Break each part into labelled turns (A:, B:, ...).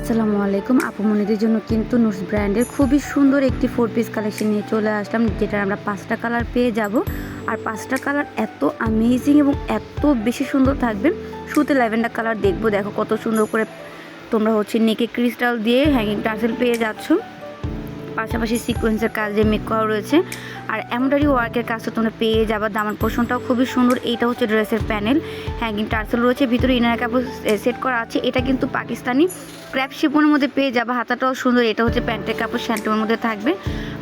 A: আসসালামু আলাইকুম। আপুমনিদের জন্য কিন্তু নুটস ব্র্যান্ডের খুবই সুন্দর একটি 4 পিস কালেকশন নিয়ে চলে আসলাম, যেটার আমরা 5টা কালার পেয়ে যাব। আর 5টা কালার এত অ্যামেজিং এবং এত বেশি সুন্দর থাকবে। শুরুতে ল্যাভেন্ডার কালার দেখবো, দেখো কত সুন্দর করে তোমরা নেকে ক্রিস্টাল দিয়ে হ্যাঙ্গিং টার্সেল পেয়ে যাচ্ছ। পাশাপাশি সিকোয়েন্সের কাজ যে মেক করা রয়েছে, আর এমব্রয়ডারি ওয়ার্কের কাজটা তোমরা পেয়ে যাবা। দামান পোর্শনটাও খুবই সুন্দর। এইটা হচ্ছে ড্রেসের প্যানেল, হ্যাঙ্গিং টার্সেল রয়েছে, ভিতরে ইনার কাপড় সেট করা আছে। এটা কিন্তু পাকিস্তানি ক্র্যাপ শিফনের মধ্যে পেয়ে যাবা। হাতাটাও সুন্দর। এটা হচ্ছে প্যান্টের কাপড়, স্যান্টেমের মধ্যে থাকবে।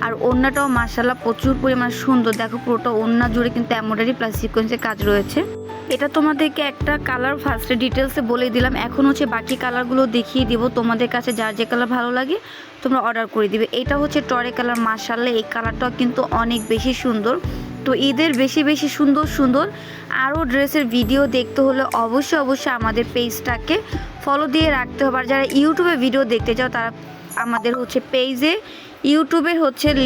A: আর ওড়নাটাও মাশাআল্লাহ প্রচুর পরিমাণ সুন্দর। দেখো পুরোটা ওড়না জুড়ে কিন্তু এমব্রয়ডারি প্লাস সিকোয়েন্সের কাজ রয়েছে। এটা তোমাদেরকে একটা কালার ফার্স্টে ডিটেলসে বলে দিলাম, এখন হচ্ছে বাকি কালারগুলো দেখিয়ে দিব। তোমাদের কাছে যার যে কালার ভালো লাগে তোমরা অর্ডার করে দিবে। এটা হচ্ছে টরে কালার, মাশাআল্লাহ এই কালারটাও কিন্তু অনেক বেশি সুন্দর। তো ঈদের বেশি বেশি সুন্দর সুন্দর আরও ড্রেসের ভিডিও দেখতে হলে অবশ্যই আমাদের পেজটাকে ফলো দিয়ে রাখতে হবে। আর যারা ইউটিউবে ভিডিও দেখতে চাও তারা আমাদের পেজে ইউটিউবের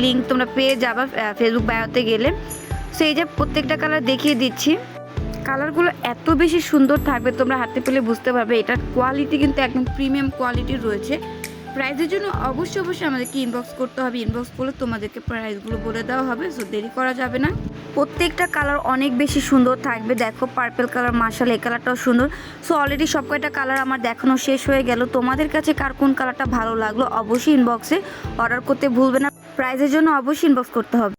A: লিঙ্ক তোমরা পেয়ে যাবা ফেসবুক বায়োতে গেলে। সো এই যে প্রত্যেকটা কালার দেখিয়ে দিচ্ছি, কালারগুলো এত বেশি সুন্দর থাকবে, তোমরা হাতে পেলে বুঝতে পারবে। এটার কোয়ালিটি কিন্তু একদম প্রিমিয়াম কোয়ালিটির রয়েছে। প্রাইসের জন্য অবশ্যই আমাদেরকে ইনবক্স করতে হবে। ইনবক্স করলে তোমাদেরকে প্রাইসগুলো বলে দেওয়া হবে, সো দেরি করা যাবে না। প্রত্যেকটা কালার অনেক বেশি সুন্দর থাকবে। দেখো পার্পল কালার, মাশাআল্লাহ এই কালারটাও সুন্দর। সো অলরেডি সব কয়টা কালার আমার দেখানো শেষ হয়ে গেল। তোমাদের কাছে কার কোন কালারটা ভালো লাগলো অবশ্যই ইনবক্সে অর্ডার করতে ভুলবে না। প্রাইসের জন্য অবশ্যই ইনবক্স করতে হবে।